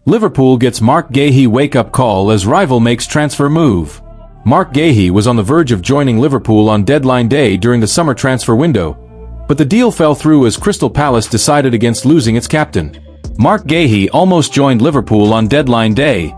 Liverpool gets Marc Guehi wake-up call as rival makes transfer move. Marc Guehi was on the verge of joining Liverpool on deadline day during the summer transfer window, but the deal fell through as Crystal Palace decided against losing its captain. Marc Guehi almost joined Liverpool on deadline day,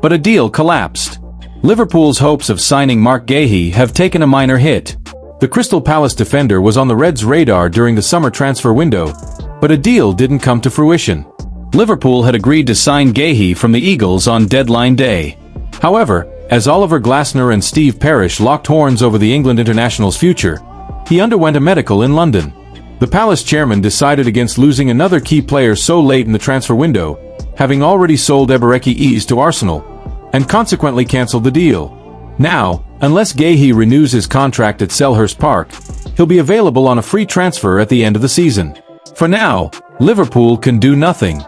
but a deal collapsed. Liverpool's hopes of signing Marc Guehi have taken a minor hit. The Crystal Palace defender was on the Reds' radar during the summer transfer window, but a deal didn't come to fruition. Liverpool had agreed to sign Guehi from the Eagles on deadline day. However, as Oliver Glasner and Steve Parish locked horns over the England international's future, he underwent a medical in London. The Palace chairman decided against losing another key player so late in the transfer window, having already sold Eberechi to Arsenal, and consequently cancelled the deal. Now, unless Guehi renews his contract at Selhurst Park, he'll be available on a free transfer at the end of the season. For now, Liverpool can do nothing.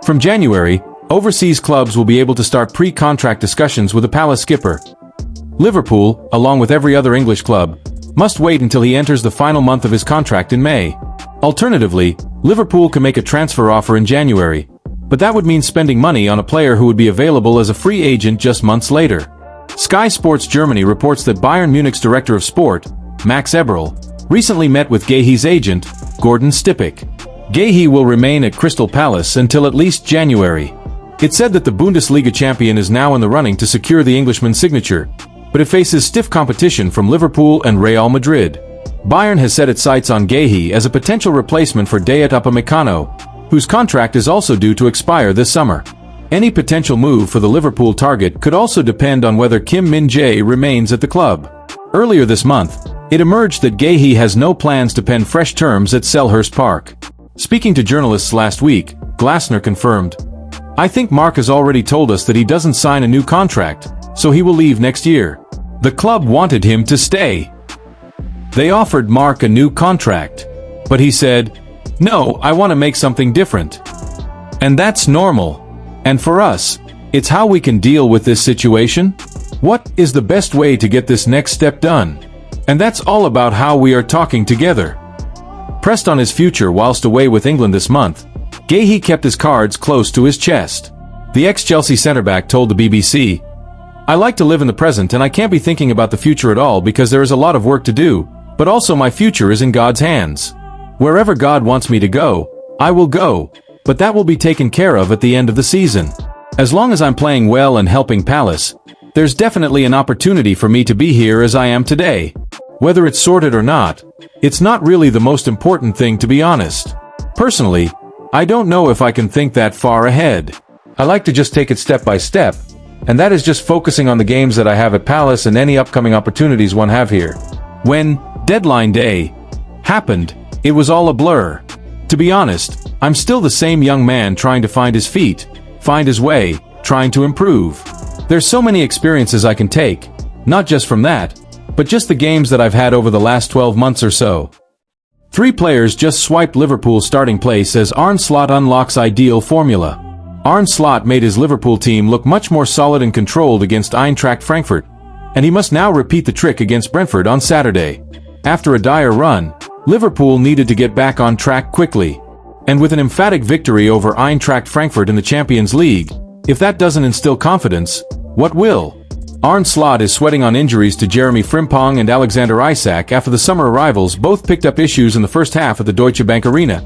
From January, overseas clubs will be able to start pre-contract discussions with the Palace skipper. Liverpool, along with every other English club, must wait until he enters the final month of his contract in May. Alternatively, Liverpool can make a transfer offer in January, but that would mean spending money on a player who would be available as a free agent just months later. Sky Sports Germany reports that Bayern Munich's director of sport, Max Eberl, recently met with Guehi's agent, Gordon Stipik. Guehi will remain at Crystal Palace until at least January. It said that the Bundesliga champion is now in the running to secure the Englishman's signature, but it faces stiff competition from Liverpool and Real Madrid. Bayern has set its sights on Guehi as a potential replacement for Dayot Upamecano, whose contract is also due to expire this summer. Any potential move for the Liverpool target could also depend on whether Kim Min-jae remains at the club. Earlier this month, it emerged that Guehi has no plans to pen fresh terms at Selhurst Park. Speaking to journalists last week, Glasner confirmed, "I think Marc has already told us that he doesn't sign a new contract, so he will leave next year. The club wanted him to stay. They offered Marc a new contract, but he said, 'No, I want to make something different.' And that's normal. And for us, it's how we can deal with this situation. What is the best way to get this next step done? And that's all about how we are talking together." Pressed on his future whilst away with England this month, Guehi kept his cards close to his chest. The ex-Chelsea centre-back told the BBC, "I like to live in the present and I can't be thinking about the future at all because there is a lot of work to do, but also my future is in God's hands. Wherever God wants me to go, I will go, but that will be taken care of at the end of the season. As long as I'm playing well and helping Palace, there's definitely an opportunity for me to be here as I am today. Whether it's sorted or not, it's not really the most important thing, to be honest. Personally, I don't know if I can think that far ahead. I like to just take it step by step, and that is just focusing on the games that I have at Palace and any upcoming opportunities one have here." When deadline day happened, it was all a blur. To be honest, I'm still the same young man trying to find his feet, find his way, trying to improve. There's so many experiences I can take, not just from that, but just the games that I've had over the last 12 months or so. 3 players just swiped Liverpool's starting place as Arne Slot unlocks ideal formula. Arne Slot made his Liverpool team look much more solid and controlled against Eintracht Frankfurt, and he must now repeat the trick against Brentford on Saturday. After a dire run, Liverpool needed to get back on track quickly. And with an emphatic victory over Eintracht Frankfurt in the Champions League, if that doesn't instill confidence, what will? Arne Slot is sweating on injuries to Jeremy Frimpong and Alexander Isak after the summer arrivals both picked up issues in the first half at the Deutsche Bank Arena.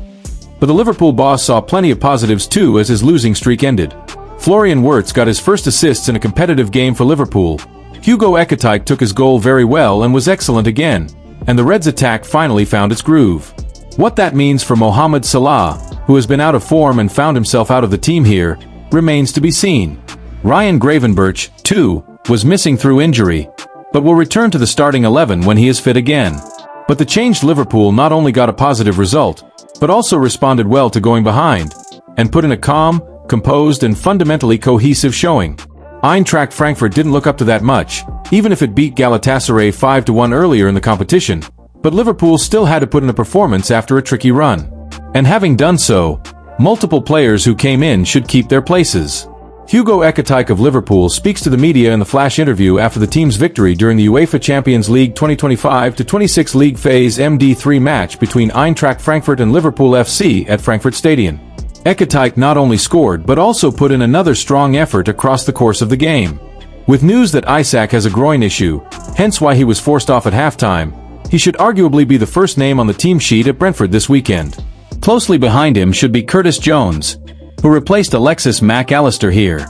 But the Liverpool boss saw plenty of positives too as his losing streak ended. Florian Wirtz got his first assists in a competitive game for Liverpool. Hugo Ekitike took his goal very well and was excellent again, and the Reds' attack finally found its groove. What that means for Mohamed Salah, who has been out of form and found himself out of the team here, remains to be seen. Ryan Gravenberch, too, was missing through injury, but will return to the starting 11 when he is fit again. But the changed Liverpool not only got a positive result, but also responded well to going behind, and put in a calm, composed and fundamentally cohesive showing. Eintracht Frankfurt didn't look up to that much, even if it beat Galatasaray 5-1 earlier in the competition, but Liverpool still had to put in a performance after a tricky run. And having done so, multiple players who came in should keep their places. Hugo Ekitike of Liverpool speaks to the media in the flash interview after the team's victory during the UEFA Champions League 2025-26 League Phase MD3 match between Eintracht Frankfurt and Liverpool FC at Frankfurt Stadion. Ekatike not only scored but also put in another strong effort across the course of the game. With news that Isak has a groin issue, hence why he was forced off at halftime, he should arguably be the first name on the team sheet at Brentford this weekend. Closely behind him should be Curtis Jones, who replaced Alexis Mac Allister here.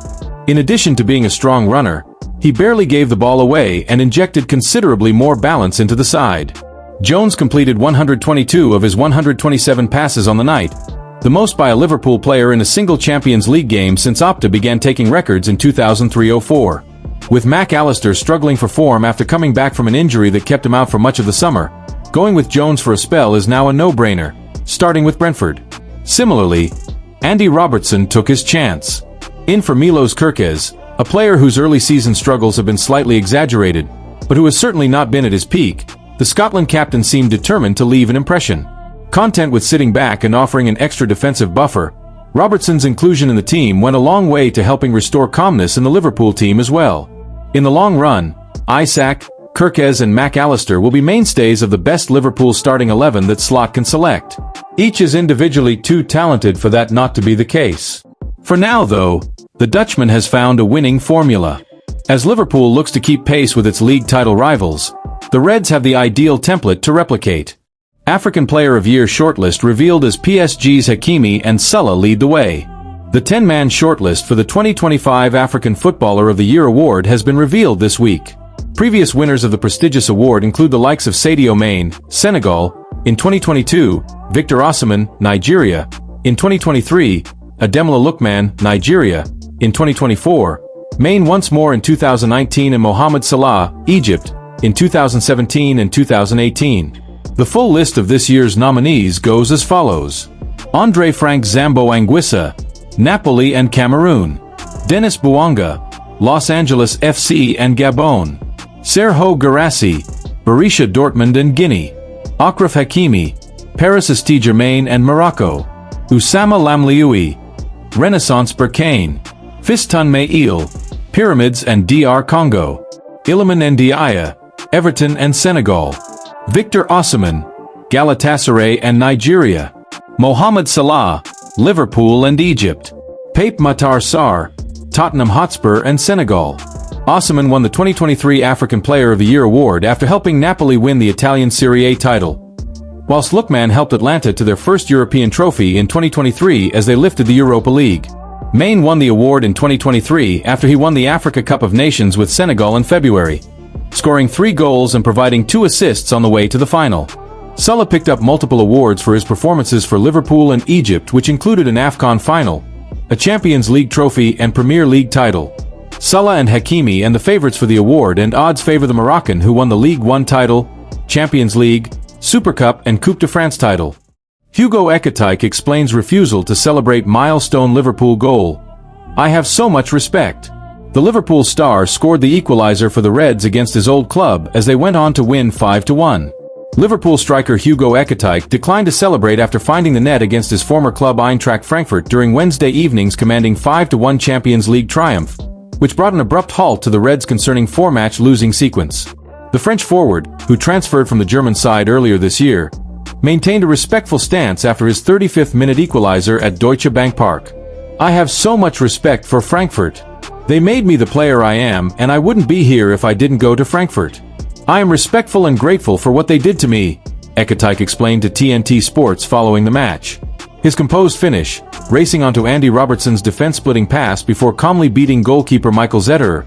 In addition to being a strong runner, he barely gave the ball away and injected considerably more balance into the side. Jones completed 122 of his 127 passes on the night, the most by a Liverpool player in a single Champions League game since Opta began taking records in 2003-04. With Mac Allister struggling for form after coming back from an injury that kept him out for much of the summer, going with Jones for a spell is now a no-brainer, starting with Brentford. Similarly, Andy Robertson took his chance. In for Milos Kerkez, a player whose early season struggles have been slightly exaggerated, but who has certainly not been at his peak, the Scotland captain seemed determined to leave an impression. Content with sitting back and offering an extra defensive buffer, Robertson's inclusion in the team went a long way to helping restore calmness in the Liverpool team as well. In the long run, Isak, Kerkez and Mac Allister will be mainstays of the best Liverpool starting 11 that Slot can select. Each is individually too talented for that not to be the case. For now though, the Dutchman has found a winning formula. As Liverpool looks to keep pace with its league title rivals, the Reds have the ideal template to replicate. African Player of Year shortlist revealed as PSG's Hakimi and Salah lead the way. The 10-man shortlist for the 2025 African Footballer of the Year award has been revealed this week. Previous winners of the prestigious award include the likes of Sadio Mane, Senegal, in 2022, Victor Osimhen, Nigeria, in 2023, Ademola Lookman, Nigeria, in 2024, Mane once more in 2019 and Mohamed Salah, Egypt, in 2017 and 2018. The full list of this year's nominees goes as follows. Andre Frank Zambo Anguissa, Napoli and Cameroon. Dennis Bouanga, Los Angeles FC and Gabon. Serhou Guirassy, Borussia Dortmund and Guinea. Achraf Hakimi, Paris Saint-Germain and Morocco. Oussama Lamlioui, Renaissance Berkane. Fiston Maïl, Pyramids and DR Congo. Iliman Ndiaye, Everton and Senegal. Victor Osimhen, Galatasaray and Nigeria. Mohamed Salah, Liverpool and Egypt. Pape Matar Sarr, Tottenham Hotspur and Senegal. Osimhen won the 2023 African Player of the Year award after helping Napoli win the Italian Serie A title, whilst Lookman helped Atlanta to their first European trophy in 2023 as they lifted the Europa League. Mane won the award in 2023 after he won the Africa Cup of Nations with Senegal in February, scoring 3 goals and providing 2 assists on the way to the final. Salah picked up multiple awards for his performances for Liverpool and Egypt, which included an AFCON final, a Champions League trophy and Premier League title. Salah and Hakimi and the favourites for the award and odds favour the Moroccan who won the League One title, Champions League, Super Cup and Coupe de France title. Hugo Ekatike explains refusal to celebrate milestone Liverpool goal. I have so much respect. The Liverpool star scored the equaliser for the Reds against his old club as they went on to win 5-1. Liverpool striker Hugo Ekatike declined to celebrate after finding the net against his former club Eintracht Frankfurt during Wednesday evening's commanding 5-1 Champions League triumph, which brought an abrupt halt to the Reds' concerning 4-match losing sequence. The French forward, who transferred from the German side earlier this year, maintained a respectful stance after his 35th-minute equaliser at Deutsche Bank Park. I have so much respect for Frankfurt. They made me the player I am, and I wouldn't be here if I didn't go to Frankfurt. I am respectful and grateful for what they did to me, Ekatike explained to TNT Sports following the match. His composed finish, racing onto Andy Robertson's defense-splitting pass before calmly beating goalkeeper Michael Zetterer,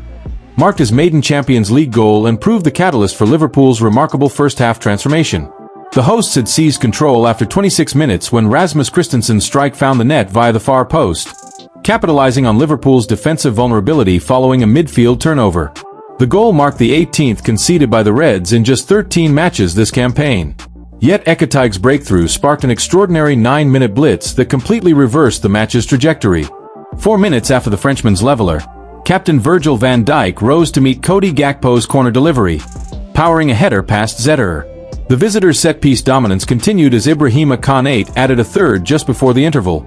marked his maiden Champions League goal and proved the catalyst for Liverpool's remarkable first-half transformation. The hosts had seized control after 26 minutes when Rasmus Christensen's strike found the net via the far post, capitalizing on Liverpool's defensive vulnerability following a midfield turnover. The goal marked the 18th conceded by the Reds in just 13 matches this campaign. Yet Ekatike's breakthrough sparked an extraordinary 9-minute blitz that completely reversed the match's trajectory. 4 minutes after the Frenchman's leveler, Captain Virgil van Dijk rose to meet Cody Gakpo's corner delivery, powering a header past Zetterer. The visitors' set-piece dominance continued as Ibrahima Konate added a third just before the interval,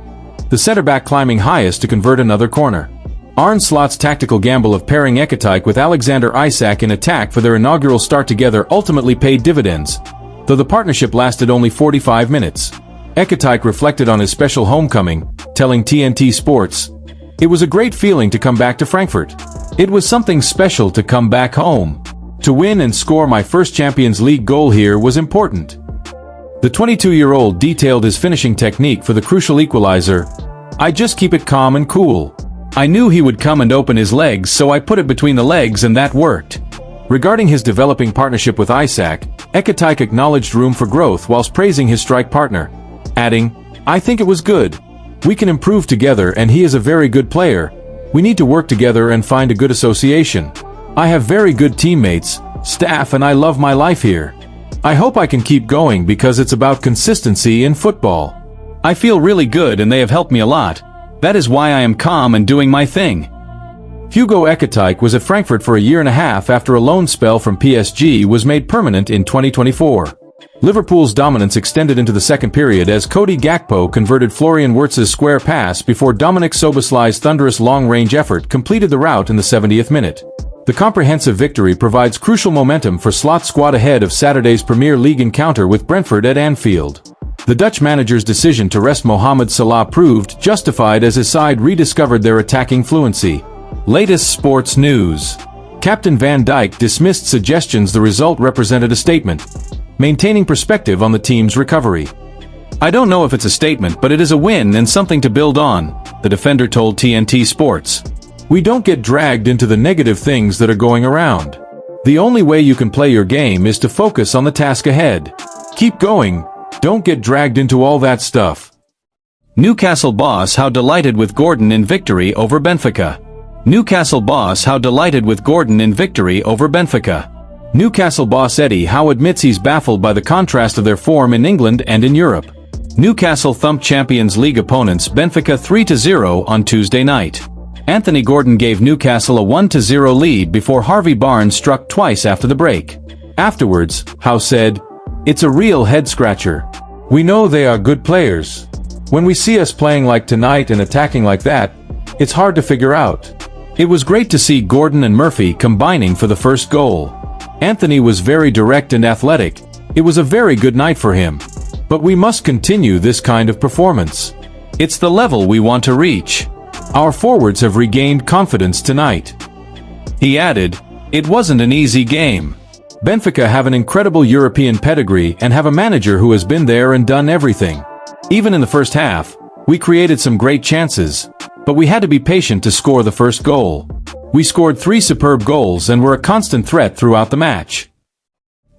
the centre-back climbing highest to convert another corner. Arne Slot's tactical gamble of pairing Ekatike with Alexander Isak in attack for their inaugural start together ultimately paid dividends, though the partnership lasted only 45 minutes. Ekatike reflected on his special homecoming, telling TNT Sports, "It was a great feeling to come back to Frankfurt. It was something special to come back home. To win and score my first Champions League goal here was important." The 22-year-old detailed his finishing technique for the crucial equalizer. "I just keep it calm and cool. I knew he would come and open his legs, so I put it between the legs and that worked." Regarding his developing partnership with Isak, Ekatike acknowledged room for growth whilst praising his strike partner, adding, "I think it was good. We can improve together and he is a very good player. We need to work together and find a good association. I have very good teammates, staff, and I love my life here. I hope I can keep going because it's about consistency in football. I feel really good and they have helped me a lot. That is why I am calm and doing my thing." Hugo Ekatike was at Frankfurt for a year and a half after a loan spell from PSG was made permanent in 2024. Liverpool's dominance extended into the second period as Cody Gakpo converted Florian Wirtz's square pass before Dominik Soboslai's thunderous long-range effort completed the rout in the 70th minute. The comprehensive victory provides crucial momentum for Slot's squad ahead of Saturday's Premier League encounter with Brentford at Anfield. The Dutch manager's decision to rest Mohamed Salah proved justified as his side rediscovered their attacking fluency. Latest sports news. Captain Van Dijk dismissed suggestions the result represented a statement, maintaining perspective on the team's recovery. "I don't know if it's a statement, but it is a win and something to build on," the defender told TNT Sports. "We don't get dragged into the negative things that are going around. The only way you can play your game is to focus on the task ahead. Keep going, don't get dragged into all that stuff." Newcastle boss how delighted with Gordon in victory over Benfica. Newcastle boss how delighted with Gordon in victory over Benfica. Newcastle boss Eddie Howe admits he's baffled by the contrast of their form in England and in Europe. Newcastle thumped Champions League opponents Benfica 3-0 on Tuesday night. Anthony Gordon gave Newcastle a 1-0 lead before Harvey Barnes struck twice after the break. Afterwards, Howe said, "It's a real head-scratcher. We know they are good players. When we see us playing like tonight and attacking like that, it's hard to figure out. It was great to see Gordon and Murphy combining for the first goal. Anthony was very direct and athletic. It was a very good night for him. But we must continue this kind of performance. It's the level we want to reach. Our forwards have regained confidence tonight." He added, "It wasn't an easy game. Benfica have an incredible European pedigree and have a manager who has been there and done everything. Even in the first half, we created some great chances, but we had to be patient to score the first goal. We scored 3 superb goals and were a constant threat throughout the match."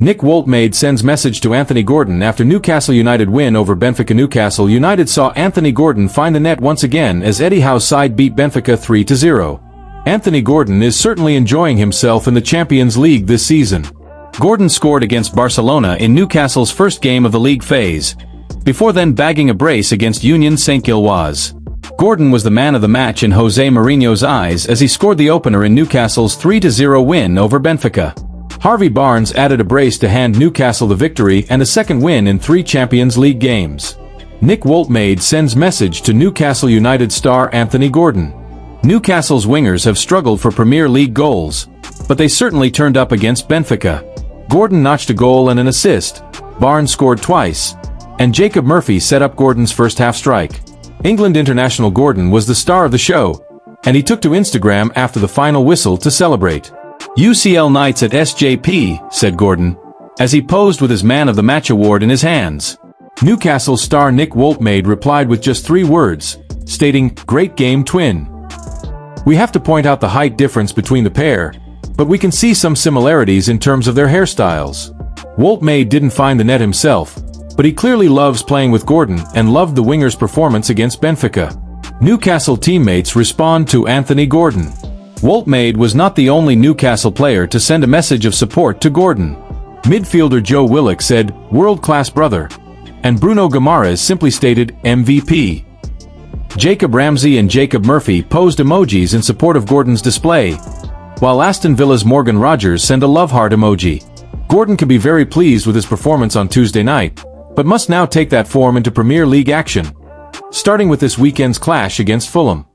Nick Woltmade sends message to Anthony Gordon after Newcastle United win over Benfica. Newcastle United saw Anthony Gordon find the net once again as Eddie Howe's side beat Benfica 3-0. Anthony Gordon is certainly enjoying himself in the Champions League this season. Gordon scored against Barcelona in Newcastle's first game of the league phase, before then bagging a brace against Union Saint-Gilloise. Gordon was the man of the match in Jose Mourinho's eyes as he scored the opener in Newcastle's 3-0 win over Benfica. Harvey Barnes added a brace to hand Newcastle the victory and a second win in 3 Champions League games. Nick Woltmade sends message to Newcastle United star Anthony Gordon. Newcastle's wingers have struggled for Premier League goals, but they certainly turned up against Benfica. Gordon notched a goal and an assist, Barnes scored twice, and Jacob Murphy set up Gordon's first half strike. England international Gordon was the star of the show, and he took to Instagram after the final whistle to celebrate. "UCL nights at SJP," said Gordon, as he posed with his Man of the Match award in his hands. Newcastle star Nick Woltmade replied with just 3 words, stating, "Great game, twin." We have to point out the height difference between the pair, but we can see some similarities in terms of their hairstyles. Woltmade didn't find the net himself, but he clearly loves playing with Gordon and loved the winger's performance against Benfica. Newcastle teammates respond to Anthony Gordon. Woltmade was not the only Newcastle player to send a message of support to Gordon. Midfielder Joe Willock said, "World-class brother," and Bruno Guimaraes simply stated, "MVP." Jacob Ramsey and Jacob Murphy posed emojis in support of Gordon's display, while Aston Villa's Morgan Rogers sent a love heart emoji. Gordon can be very pleased with his performance on Tuesday night, but must now take that form into Premier League action, starting with this weekend's clash against Fulham.